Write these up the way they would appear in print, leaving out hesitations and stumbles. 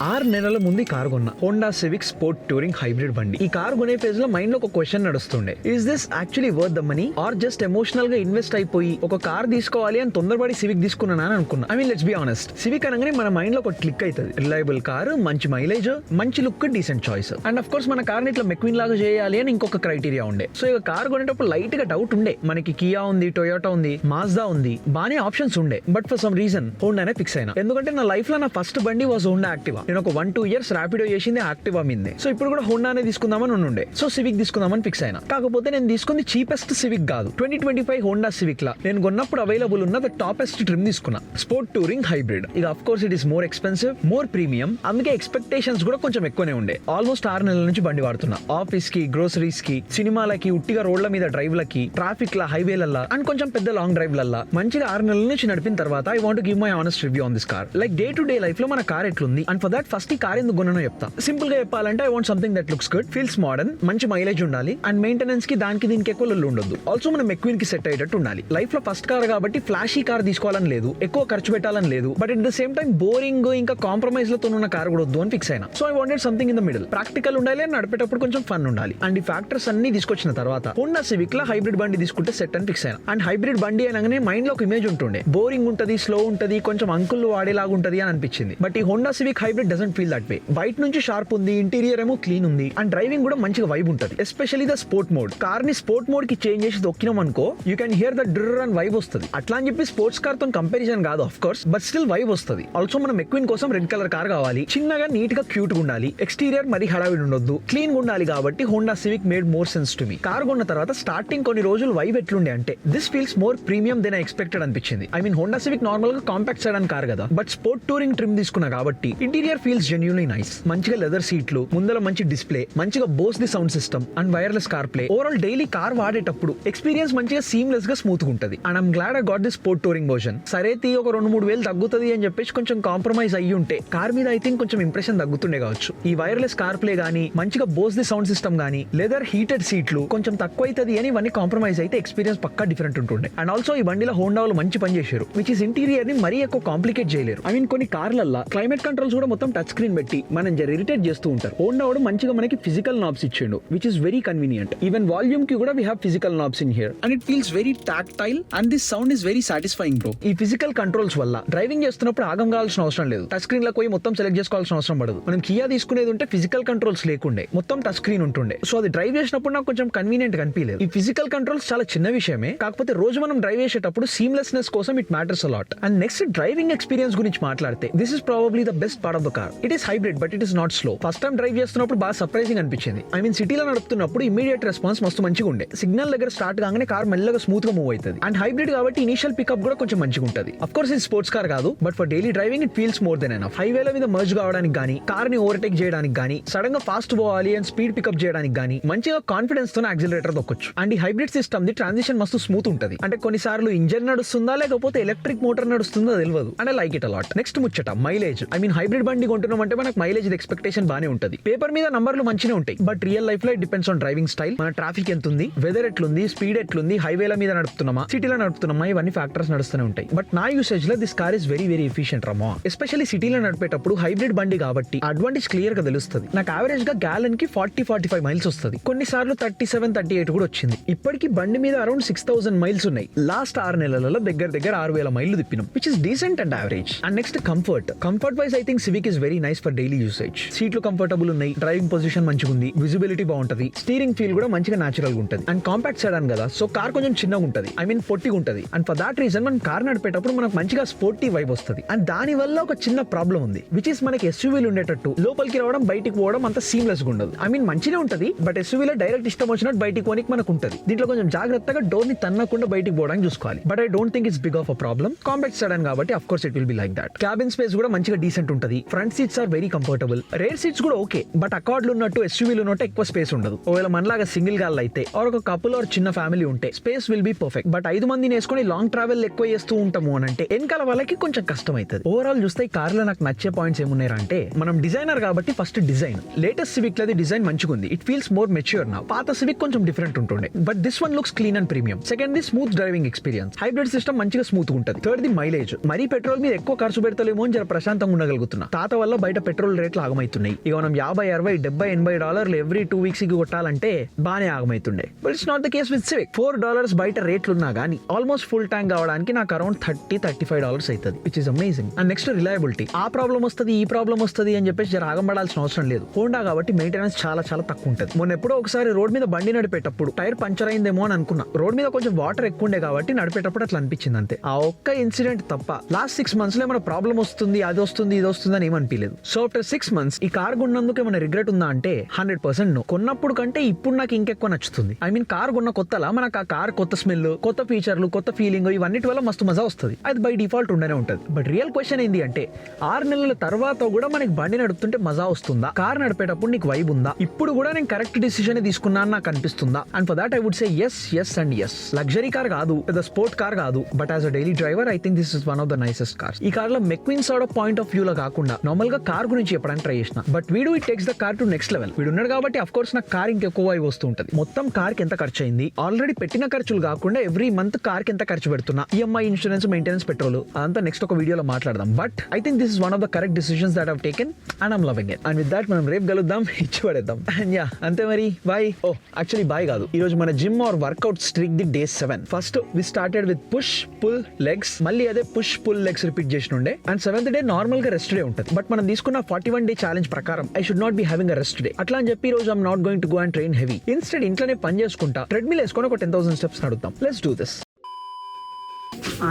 6 నెలల ముందు ఈ కార్ కొన్నా, Honda Civic sport touring hybrid బండి. ఈ కార్ కొనే ఫేజ్ లో మైండ్ లో ఒక క్వశ్చన్ నడుస్తుండే, is this actually worth the money or just emotional గా ఇన్వెస్ట్ అయిపోయి ఒక కార్ తీసుకోవాలి అని తొందరపడి సివిక్ తీసుకున్నాను అని అనుకున్నా. I mean let's be honest, civic అనగానే మన మైండ్ లో ఒక క్లిక్ అవుతుంది. రిలయబుల్ కార్, మంచి మైలేజ్, మంచి look, decent choice. And of course మన కార్ ని ఇట్లా మెక్విన్ లాగా చేయాలి అని ఇంకొక క్రైటీరియా ఉండే. సో ఇక కార్ కొనేటప్పుడు లైట్ గా డౌట్ ఉండే, మనకి కియా ఉంది, టొయోటా ఉంది, మాజ్దా ఉంది, బానే ఆప్షన్స్ ఉండే. బట్ ఫర్ సమ్ రీజన్ హోండానే ఫిక్స్ అయినా. ఎందుకంటే నా లైఫ్ లో నా ఫస్ట్ బండి వాజ్ హోండా యాక్టివా. నేను ఒక 1-2 years ర్యాపిడో చేసింది యాక్టివా మీదే. సో ఇప్పుడు కూడా హోండానే తీసుకుందామని ఉండే. సో సివిక్ తీసుకుందామని ఫిక్స్ అయినా. కాకపోతే నేను తీసుకుంది చీపెస్ట్ సివిక్ కాదు. 2025 హోండా సివిక్ లా నేను కొన్నప్పుడు అవైలబుల్ ఉన్న ద టాపెస్ట్ ట్రిమ్ తీసుకున్నా, స్పోర్ట్ టూరింగ్ హైబ్రిడ్. ఇక of course it is more expensive, more premium. అందుకే ఎక్స్పెక్టేషన్స్ కూడా కొంచెం ఎక్కువనే ఉండే. ఆల్మోస్ట్ 6 నెలల నుంచి బండి వాడుతున్నా. ఆఫీస్ కి, గ్రోసరీస్ కి, సినిమాలకి, ఉట్టిగా రోడ్ల మీద డ్రైవ్ లకి, ట్రాఫిక్ లా, హైవేలల్లా అండ్ కొంచెం పెద్ద లాంగ్ డ్రైవ్ లల్లా మంచిగా 6 నెలల నుంచి నడిపిన తర్వాత I want give my honest review on this car. Like day to day life లో మన కార్ ఎట్లుంది అండ్ ఫర్ దట్ ఫస్ట్ ఈ కార్ ఎందుకు కొన్నానో చెప్తా. సింపుల్ గా చెప్పాలంటే I want something that looks good, feels modern, మంచి మైలేజ్ ఉండాలి అండ్ మెయింటెనెన్స్ కి దానికి దీనికి ఎక్కువ లొల్లు ఉండొద్దు. ఆల్సో మన మెక్విన్ కి సెట్ అయ్యేటట్టు ఉండాలి. లైఫ్ లో ఫస్ట్ కార్ కాబట్టి ఫ్లాషీ కార్ తీసుకోవాలని లేదు, ఎక్కువ ఖర్చు పెట్టాలని లేదు, but at the same time boring ఇంకా కాంప్రమైజ్ లతో ఉన్న కార్ కూడా వద్దు అని ఫిక్స్ అయినా. So I wanted something in the middle. Practical ఉండాలి అండ్ నడిపేటప్పుడు కొంచెం ఫన్ ఉండాలి. అండ్ ఈ ఫ్యాక్టర్స్ అన్ని తీసుకొచ్చిన తర్వాత హోండా సివిక్ లా హైబ్రిడ్ బండి తీసుకుంటే సెట్ అని ఫిక్స్ అయినా. అండ్ హైబ్రిడ్ బండి అనగానే మైండ్ లో ఒక ఇమేజ్ ఉంటుండే, బోరింగ్ ఉంటది, స్లో ఉంటది, కొంచెం అంకుల్ వాడేలాగా ఉంటది అని అనిపించింది. బట్ ఈ Honda civic hybrid doesn't feel that way. బయట నుంచి షార్ప్ ఉంది, ఇంటీరియర్ ఏమో క్లీన్ ఉంది అండ్ డ్రైవింగ్ కూడా మంచిగా వైబ్ ఉంటది. Especially the sport mode. Car ని స్పోర్ట్ మోడ్ కి చేంజ్ చేసి దొక్కినాం అనుకో, యూ కెన్ హియర్ ద డ్రర్ అండ్ వైబ్ వస్తుంది. అట్లా అని చెప్పి స్పోర్ట్స్ కార్ తో కంపారిజన్ కాదు of course, but still vibe వస్తుంది. ఆల్సో మన మెక్విన్ కోసం రెడ్ కలర్ కార్ కావాలి, చిన్నగా నీట్ గా క్యూట్ గా ఉండాలి, ఎక్స్టీరియర్ మరి హడావిడి ఉండొద్దు, క్లీన్ గా ఉండాలి. కాబట్టి Honda Civic made more sense to me. Car కొన్న తర్వాత స్టార్టింగ్ కొన్ని రోజులు వైబ్ ఎట్లుండే అంటే, this feels more premium than I expected అనిపించింది. I mean Honda Civic normal గా కాంపాక్ట్ సెడాన్ కార్ కదా, బట్ స్పోర్ట్ టూరింగ్ ట్రిమ్ తీసుకున్నా కాబట్టి ఇంటీరియర్ ఫీల్స్ జెన్యూన్లీ నైస్. మంచిగా లెదర్ సీట్లు, ముందర మంచి డిస్ప్లే, మంచిగా Bose the sound system and wireless CarPlay. Overall daily car వాడేటప్పుడు ఎక్స్పీరియన్స్ మంచిగా సీమ్లెస్ గా స్మూత్ గా ఉంటది. And I'm glad I got the sport touring version. సరే తీ ఒక 2-3 వేలు తగ్గుతుంది అని చెప్పేసి కొంచెం కాంప్రమైజ్ అయ్యి ఉంటే కార్ మీద ఐ థింక్ కొంచెం ఇంప్రెషన్ తగ్గుతుండే కావచ్చు. ఈ వైర్లెస్ కార్ ప్లే గానీ, మంచిగా బోస్ ది సౌండ్ సిస్టమ్ గానీ, లెదర్ హీటెడ్ సీట్లు కొంచెం తక్కువ అవుతుంది అని ఇవన్నీ కాంప్రమైజ్ అయితే ఎక్స్పీరియన్స్ పక్కా డిఫరెంట్ ఉంటుండే. అండ్ ఆల్సో ఈ బండిలో హోండా వాళ్ళు మంచి పని చేశారు, విచ్ ఇస్ ఇంటీరియర్ ని మరీ ఎక్కువ కాంప్లికేట్ చేయలేరు. ఐ మీన్ కొన్ని కార్లల్లా క్లైమేట్ కంట్రోల్స్ కూడా మొత్తం టచ్ స్క్రీన్ పెట్టి మనం ఇరిటేట్ చేస్తూ ఉంటారు. హోండా వాడు మంచిగా మనకి ఫిజికల్ నాబ్స్ ఇచ్చిండు, which is very convenient. Even volume కి కూడా we have physical knobs in here and it feels very tactile and this sound is very satisfying bro. ఈ ఫిజికల్ కంట్రోల్స్ వల్ల డ్రైవింగ్ చేస్తున్నప్పుడు ఆగం కావాల్సిన అవసరం లేదు. టచ్ స్క్రీన్ లో పోయి మొత్తం సెలెక్ట్ చేసుకోవాల్సిన అవసరం పడదు. మనం కియా తీసుకునేది ఉంటే ఫిజికల్ కంట్రోల్స్ లేకుండే, మొత్తం టచ్ స్క్రీన్ ఉంటుండే. సో అది డ్రైవ్ చేసినప్పుడు నాకు కొంచెం కన్వీనియంట్ కనిపించలేదు. ఈ ఫిజికల్ కంట్రోల్స్ చాలా చిన్న విషయమే, కాకపోతే రోజు మనం డ్రైవ్ చేసేటప్పుడు సీమ్లెస్నెస్ కోసం it matters a lot. And next driving experience గురించి మాట్లాడితే, this is probably the best part of the car. It is hybrid but it is not slow. First time drive చేస్తున్నప్పుడు బాగా సర్ప్రైజింగ్ అనిపించింది. ఐ మీన్ సిటీలో నడుపుతున్నప్పుడు immediate response మస్తు మంచిగా ఉండే. Signal దగ్గర స్టార్ట్ కాగానే కార్ మెల్లగా స్మూత్ గా మూవ్ అవుతుంది. అండ్ హైబ్రిడ్ కాబట్టి ఇనిషియల్ పికప్ కూడా కొంచెం మంచిగా ఉంటుంది. అఫ్ కోర్స్ ఇది స్పోర్ట్స్ కార్ కాదు, but for daily driving it feels more than enough. హైవేల మీద మర్జ్ కావడానికి గానీ, కార్ ని ఓవర్టేక్ చేయడానికి గానీ, సడన్ గా ఫాస్ట్ పోవాలి అండ్ స్పీడ్ పికప్ చేయడానికి గానీ మంచిగా కాన్ఫిడెన్స్ తో యాక్సిలరేటర్ దొక్కొచ్చు. అండ్ ఈ హైబ్రిడ్ సిస్టమ్ ది ట్రాన్సిషన్ మస్తు స్మూత్ ఉంటుంది. అంటే కొన్నిసార్లు ఇంజన్ నడుస్తుందా లేకపోతే ఎలక్ట్రిక్ మోటార్ నడుస్తుందో తెలియదు. And I like it a lot. Next ముచ్చట మైలేజ్. ఐ మీన్ హైబ్రిడ్ బండి కొంటున్నాం అంటే మనకు మైలేజ్ ఎక్స్పెక్టేషన్ బానే ఉంటుంది. పేపర్ మీద నంబర్లు మంచిగా ఉంటాయి, బట్ రియల్ లైఫ్ లో it depends on driving style. మన ట్రాఫిక్ ఎంత ఉంది, వెదర్ ఎట్లుంది, స్పీడ్ ఎట్లుంది, హైవేల మీద నడుపుతున్నామా, సిటీలో నడుపుతున్నామా, ఇవన్నీ ఫ్యాక్టర్స్ నడుస్తూనే ఉంటాయి. బట్ నా యూసేజ్ లో this car is very efficient Rama. Especially సిటీలో నడిపేటప్పుడు హైబ్రిడ్ బండి కాబట్టి అడ్వాంటేజ్ క్లియర్ గా తెలుస్తుంది. నాకు యావరేజ్ గా గ్యాలన్ కి 40-45 మైల్స్ వస్తుంది. కొన్నిసార్లు 37-38 కూడా వచ్చింది. ఇప్పటికి బండి మీద అరౌండ్ 6000 మైల్స్ ఉన్నాయి. లాస్ట్ 6 నెలలలో దగ్గర 6000 మైళ్ళు తిప్పినాం, which is decent and average. And next comfort wise I think Civic is very nice for daily usage. సీట్లు కంఫర్టబుల్ ఉన్నాయి, డ్రైవింగ్ పొజిషన్ మంచిగా ఉంది, విజిబిలిటీ బాగుంటది, స్టీరింగ్ ఫీల్ కూడా మంచిగా న్యాచురల్ గా ఉంటుంది. అండ్ కాంపాక్ట్ సెడాన్ కదా, సో కార్ కొంచెం చిన్నగా ఉంటుంది, ఐ మీన్ పొట్టిగా ఉంటుంది. అండ్ ఫర్ దాట్ రీజన్ మనం కార్ నడిపేటప్పుడు మనకు మంచిగా స్పోర్టీ వైబ్ వస్తుంది. అండ్ దాని వల్ల ఒక చిన్న ప్రాబ్లం ఉంది, విచ్ ఇస్ మనకి ఎస్యూవీలు ఉండేటట్టు లోపలికి రావడం బయటికి పోవడం అంత సీమ్లెస్ గా ఉండదు. ఐ మీన్ మంచిగా ఉంటుంది, బట్ ఎస్యూవీలో డైరెక్ట్ ఇష్టం వచ్చినట్టు బయటికి పోనికి మనకు ఉంటుంది. దీంట్లో కొంచెం జాగ్రత్తగా డోర్ ని తన్నకుండా బయటికి పోవడానికి చూసుకోవాలి. But I don't think it's big of a problem. Compact sedan కాబట్టి of course it will be like that. Cabin space కూడా మంచిగా డీసెంట్ ఉంటుంది. Front seats are very comfortable. Rear seats కూడా ఓకే, బట్ అకార్డ్లు ఉన్నట్టు ఎస్యూవీలు ఉన్నట్టు ఎక్కువ స్పేస్ ఉండదు. ఒకవేళ మనలాగా సింగిల్ గాల్ అయితే ఆర్ ఒక కపుల్ ఆర్ చిన్న ఫ్యామిలీ ఉంటే space will be perfect. But 5 మందిని వేసుకొని లాంగ్ ట్రావెల్ ఎక్కువ చేస్తూ ఉంటాము అని అంటే వెనకాల వాళ్ళకి కొంచెం కష్టం అవుతుంది. ఓవరాల్ చూస్తే ఈ కార్లో నాకు నచ్చే పాయింట్స్ ఏమున్నాయంటే, మనం డిజైనర్ కాబట్టి ఫస్ట్ డిజైన్. లేటెస్ట్ సివిక్ లది డిజైన్ మంచిగా ఉంది. ఇట్ ఫీల్స్ మోర్ మెచ్యూర్ నా. పాత సివిక్ కొంచెం డిఫరెంట్ ఉంటుండే, but this one looks clean and premium. Second the smooth driving experience. Hybrid system మంచిగా స్మూత్ ఉంటుంది. Third the mileage. మరీ పెట్రోల్ మీద ఎక్కువ ఖర్చు పెడతలేమో అని జర ప్రశాంతంగా ఉండగలుగుతున్నా. తాత వల్ల బయట పెట్రోల్ రేట్లు ఆగమైతున్నాయి. ఇక మనం 50, 60, 70, $80 ఎవ్రీ 2 weeks కి కొట్టాలంటే బానే ఆగమైతుండే. But it's not the case with Civic. $4 బయట రేట్లున్నా గానీ ఆల్మోస్ట్ ఫుల్ ట్యాంక్ కావడానికి నాకు అరౌండ్ $30-35 అవుతుంది, which is amazing. And next reliability. ఆ ప్రాబ్లం వస్తుంది, ఈ ప్రాబ్లం వస్తుంది అని చెప్పేసి ఆగం పడాల్సిన అవసరం లేదు. హోండా కాబట్టి మెయింటెనెన్స్ చాలా చాలా తక్కువ ఉంటుంది. మొన్న ఎప్పుడో ఒకసారి రోడ్ మీద బండి నడిపేటప్పుడు టైర్ పంచర్ అయిందేమో అని అనుకున్నా. రోడ్ మీద కొంచెం వాటర్ ఎక్కువ ఉండే కాబట్టి నడిపేటప్పుడు అట్లా అనిపించింది అంతే. ఆ ఒక్క ఇన్సిడెంట్ తప్ప లాస్ట్ 6 months లో ఏమైనా ప్రాబ్లం వస్తుంది, అది వస్తుంది, ఇది వస్తుంది అని ఏమనిపించలేదు. సో ఆఫ్టర్ 6 months ఈ కార్ కొన్నందుకు ఏమైనా రిగ్రెట్ ఉందా అంటే 100% నో. కొన్నప్పుడు కంటే ఇప్పుడు నాకు ఇంకెక్కువ నచ్చుతుంది. ఐ మీన్ కార్ కొన్న కొత్తలా మనకు ఆ కార్ కొత్త స్మెల్, కొత్త ఫీచర్లు, కొత్త ఫీలింగ్ ఇవన్నిటి వల్ల మస్తు మజా వస్తుంది. అది బై డిఫాల్ట్ ఉండనే ఉంటుంది. బట్ రియల్ క్వశ్చన్ ఏంటి అంటే 6 నెలల తర్వాత కూడా మనకి బండి నడుపుతుంటే మజా వస్తుందా? కార్ నడిపేటప్పుడు నీకు వైబ్ ఉందా? ఇప్పుడు కూడా నేను కరెక్ట్ డిసిషన్ తీసుకున్నాను నాకు అనిపిస్తుందా? And for that I would say yes and yes. Luxury car కాదు, పెద్ద స్పోర్ట్ కార్ కాదు, but as a daily driver I think this is one of the nicest cars. ఈ కార్ లో మెక్విన్ sort of point of view లో కాకుండా normal గా car గురించి చెప్పడానికి ట్రై చేసిన. బట్ వీడు it takes the car to next level. వీడు ఉన్నాడు కాబట్టి అఫ్ కోర్స్ నాకు కార్ ఇంకెక్కువ వైబ్ వస్తూ ఉంటుంది. మొత్తం కార్ కి ఎంత ఖర్చు అయింది, ఆల్రెడీ పెట్టిన ఖర్చులు కాకుండా ఎవ్రీ మంత్ కార్ కి ఎంత ఖర్చు పెడుతున్నా, ఈఎంఐ, ఇన్సూరెన్స్, మెయింటెనెన్స్, పెట్రోల్, అదంతా నెక్స్ట్ ఒక వీడియోలో మాట్లాడదాం. But I think this is one of the correct decisions that have taken and I'm loving it. And with that మనం రేపు కలుద్దాం, ఇచ్చి పడేద్దాం. అండ్ యా అంతే మరి, బాయ్. ఓ యాక్చువల్లీ బాయ్ కాదు, ఈ రోజు మన gym or workout streak the day 7. First we started with push pull legs, మళ్ళీ అదే పుష్ పుల్ లెగ్స్ రిపీట్ చేసినుండే. అండ్ 7th డే నార్మల్ గా రెస్ట్ డే ఉంటుంది. బట్ మనం తీసుకున్న 41 day ఛాలెంజ్ ప్రకారం I should not be having a rest day. అట్లా అని చెప్పి ఈ రోజు I'm not going to go and train heavy. Instead ఇంట్లోనే పని చేసుకుంటా ట్రెడ్మిల్ వేసుకొని ఒక 10,000 steps నడుద్దాం. Let's do this.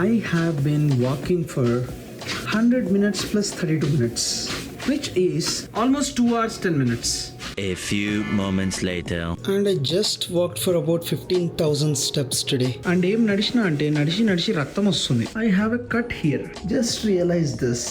I have been walking for 100 minutes plus 32 minutes, which is almost 2 hours 10 minutes. A few moments later. And I just walked for about 15,000 steps today. And ఏం నడిచినా అంటే నడిచి రక్తం వస్తుంది. I have a cut here. Just realize this.